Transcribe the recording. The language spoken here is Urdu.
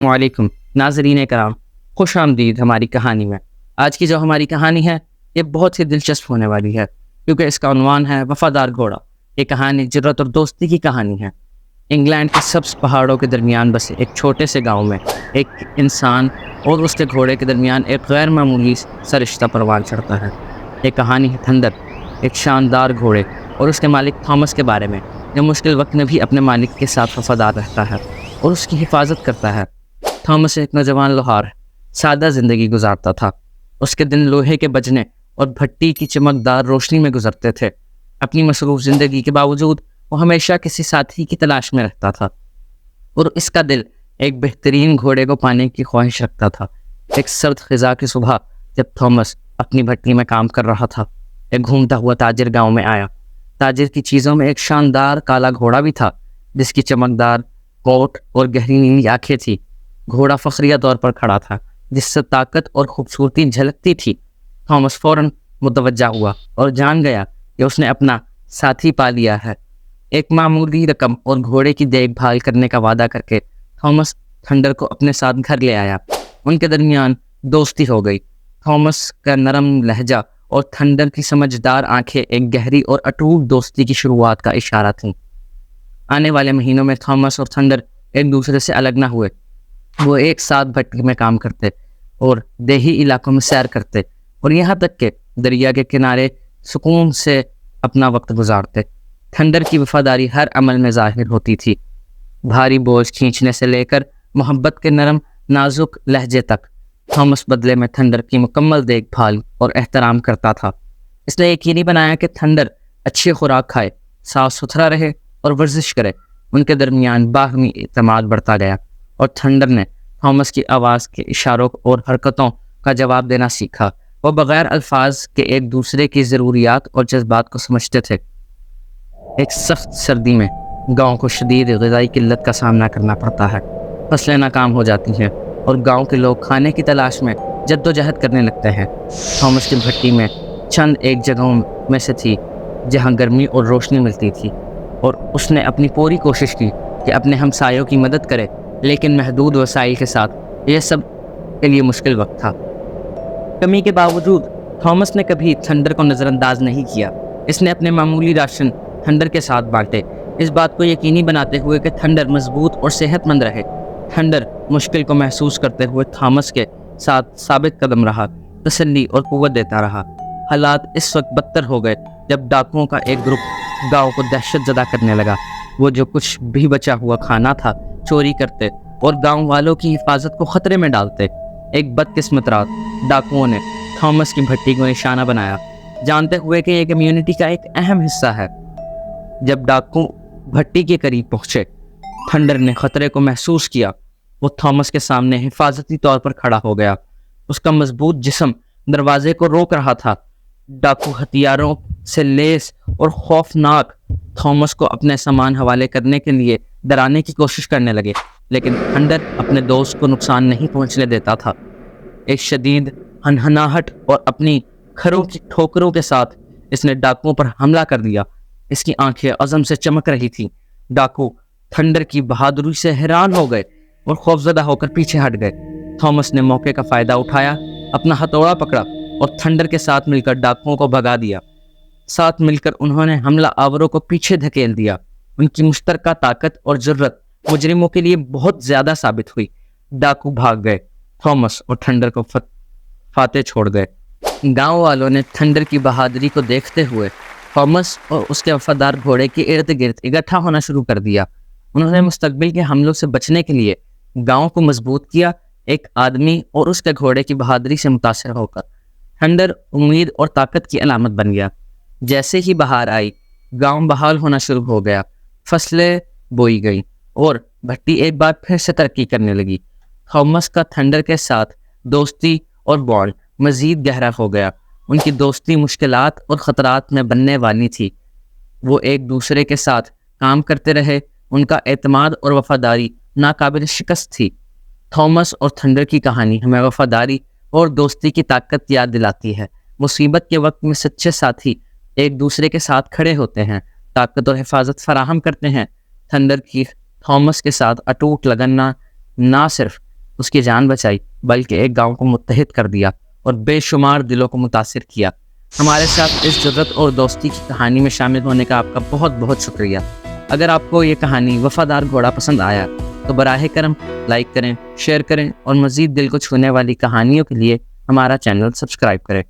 وعلیکم ناظرین کرام، خوش آمدید ہماری کہانی میں۔ آج کی جو ہماری کہانی ہے یہ بہت ہی دلچسپ ہونے والی ہے، کیونکہ اس کا عنوان ہے وفادار گھوڑا۔ یہ کہانی جرات اور دوستی کی کہانی ہے۔ انگلینڈ کے سبز پہاڑوں کے درمیان بسے ایک چھوٹے سے گاؤں میں ایک انسان اور اس کے گھوڑے کے درمیان ایک غیر معمولی سا رشتہ پروان چڑھتا ہے۔ یہ کہانی ہے تھنڈر، ایک شاندار گھوڑے اور اس کے مالک تھامس کے بارے میں، جو مشکل وقت میں بھی اپنے مالک کے ساتھ وفادار رہتا ہے اور اس کی حفاظت کرتا ہے۔ تھامس ایک نوجوان لوہار سادہ زندگی گزارتا تھا۔ اس کے دن لوہے کے بجنے اور بھٹی کی چمکدار روشنی میں گزرتے تھے۔ اپنی مصروف زندگی کے باوجود وہ ہمیشہ کسی ساتھی کی تلاش میں رہتا تھا، اور اس کا دل ایک بہترین گھوڑے کو پانے کی خواہش رکھتا تھا۔ ایک سرد خزاں کی صبح جب تھامس اپنی بھٹی میں کام کر رہا تھا، ایک گھومتا ہوا تاجر گاؤں میں آیا۔ تاجر کی چیزوں میں ایک شاندار کالا گھوڑا بھی تھا، جس کی چمکدار کوٹ اور گہری نیلی آنکھیں تھی۔ گھوڑا فخریہ طور پر کھڑا تھا، جس سے طاقت اور خوبصورتی جھلکتی تھی۔ تھامس فوراً متوجہ ہوا اور جان گیا کہ اس نے اپنا ساتھی پا لیا ہے۔ ایک معمولی رقم اور گھوڑے کی دیکھ بھال کرنے کا وعدہ کر کے تھامس تھنڈر کو اپنے ساتھ گھر لے آیا۔ ان کے درمیان دوستی ہو گئی۔ تھامس کا نرم لہجہ اور تھنڈر کی سمجھدار آنکھیں ایک گہری اور اٹوٹ دوستی کی شروعات کا اشارہ تھیں۔ آنے والے مہینوں میں تھامس اور تھنڈر ایک دوسرے سے الگ نہ ہوئے۔ وہ ایک ساتھ بھٹی میں کام کرتے اور دیہی علاقوں میں سیر کرتے، اور یہاں تک کہ دریا کے کنارے سکون سے اپنا وقت گزارتے۔ تھنڈر کی وفاداری ہر عمل میں ظاہر ہوتی تھی، بھاری بوجھ کھینچنے سے لے کر محبت کے نرم نازک لہجے تک۔ تھامس بدلے میں تھنڈر کی مکمل دیکھ بھال اور احترام کرتا تھا۔ اس نے یقینی بنایا کہ تھنڈر اچھی خوراک کھائے، صاف ستھرا رہے اور ورزش کرے۔ ان کے درمیان باہمی اعتماد بڑھتا گیا، اور تھنڈر نے تھامس کی آواز کے اشاروں اور حرکتوں کا جواب دینا سیکھا۔ وہ بغیر الفاظ کے ایک دوسرے کی ضروریات اور جذبات کو سمجھتے تھے۔ ایک سخت سردی میں گاؤں کو شدید غذائی قلت کا سامنا کرنا پڑتا ہے۔ فصلیں ناکام ہو جاتی ہیں اور گاؤں کے لوگ کھانے کی تلاش میں جدوجہد کرنے لگتے ہیں۔ تھامس کی بھٹی میں چند ایک جگہوں میں سے تھی جہاں گرمی اور روشنی ملتی تھی، اور اس نے اپنی پوری کوشش کی کہ اپنے ہمسایوں کی مدد کرے، لیکن محدود وسائل کے ساتھ یہ سب کے لیے مشکل وقت تھا۔ کمی کے باوجود تھامس نے کبھی تھنڈر کو نظر انداز نہیں کیا۔ اس نے اپنے معمولی راشن تھنڈر کے ساتھ بانٹے، اس بات کو یقینی بناتے ہوئے کہ تھنڈر مضبوط اور صحت مند رہے۔ تھنڈر مشکل کو محسوس کرتے ہوئے تھامس کے ساتھ ثابت قدم رہا، تسلی اور قوت دیتا رہا۔ حالات اس وقت بدتر ہو گئے جب ڈاکوؤں کا ایک گروپ گاؤں کو دہشت زدہ کرنے لگا۔ وہ جو کچھ بھی بچا ہوا کھانا تھا چوری کرتے اور گاؤں والوں کی حفاظت کو خطرے میں ڈالتے۔ ایک بدقسمت رات ڈاکوؤں نے تھامس کی بھٹی کو نشانہ بنایا، جانتے ہوئے کہ یہ کمیونٹی کا ایک اہم حصہ ہے۔ جب ڈاکو بھٹی کے قریب پہنچے، تھنڈر نے خطرے کو محسوس کیا۔ وہ تھامس کے سامنے حفاظتی طور پر کھڑا ہو گیا۔ اس کا مضبوط جسم دروازے کو روک رہا تھا۔ ڈاکو ہتھیاروں سے لیس اور خوفناک تھامس کو اپنے سامان حوالے کرنے کے لیے ڈرانے کی کوشش کرنے لگے، لیکن تھنڈر اپنے دوست کو نقصان نہیں پہنچنے دیتا تھا۔ ایک شدید ہنہناہٹ اور اپنی کھروں کی ٹھوکروں کے ساتھ اس نے ڈاکوؤں پر حملہ کر دیا۔ اس کی آنکھیں عزم سے چمک رہی تھیں۔ ڈاکو تھنڈر کی بہادری سے حیران ہو گئے اور خوفزدہ ہو کر پیچھے ہٹ گئے۔ تھامس نے موقع کا فائدہ اٹھایا، اپنا ہتھوڑا پکڑا اور تھنڈر کے ساتھ مل کر ڈاکوؤں کو بھگا دیا۔ ساتھ مل کر انہوں نے حملہ آوروں کو پیچھے دھکیل دیا۔ ان کی مشترکہ طاقت اور جرأت مجرموں کے لیے بہت زیادہ ثابت ہوئی۔ ڈاکو بھاگ گئے، تھامس اور تھنڈر کو فاتح چھوڑ گئے۔ گاؤں والوں نے تھنڈر کی بہادری کو دیکھتے ہوئے تھامس اور اس کے وفادار گھوڑے کے ارد گرد اکٹھا ہونا شروع کر دیا۔ انہوں نے مستقبل کے حملوں سے بچنے کے لیے گاؤں کو مضبوط کیا۔ ایک آدمی اور اس کے گھوڑے کی بہادری سے متاثر ہو کر تھنڈر امید اور طاقت کی علامت بن گیا۔ جیسے ہی بہار آئی، گاؤں بحال ہونا شروع ہو گیا، فصلیں بوئی گئیں اور بھٹی ایک بار پھر سے ترقی کرنے لگی۔ تھامس کا تھنڈر کے ساتھ دوستی اور بانڈ مزید گہرا ہو گیا۔ ان کی دوستی مشکلات اور خطرات میں بننے والی تھی۔ وہ ایک دوسرے کے ساتھ کام کرتے رہے۔ ان کا اعتماد اور وفاداری ناقابل شکست تھی۔ تھامس اور تھنڈر کی کہانی ہمیں وفاداری اور دوستی کی طاقت یاد دلاتی ہے۔ مصیبت کے وقت میں سچے ساتھی ایک دوسرے کے ساتھ کھڑے ہوتے ہیں، طاقت اور حفاظت فراہم کرتے ہیں۔ تھنڈر کی تھامس کے ساتھ اٹوٹ لگن نہ صرف اس کی جان بچائی بلکہ ایک گاؤں کو متحد کر دیا اور بے شمار دلوں کو متاثر کیا۔ ہمارے ساتھ اس جرأت اور دوستی کی کہانی میں شامل ہونے کا آپ کا بہت بہت شکریہ۔ اگر آپ کو یہ کہانی وفادار گھوڑا پسند آیا تو براہ کرم لائک کریں، شیئر کریں اور مزید دل کو چھونے والی کہانیوں کے لیے ہمارا چینل سبسکرائب کریں۔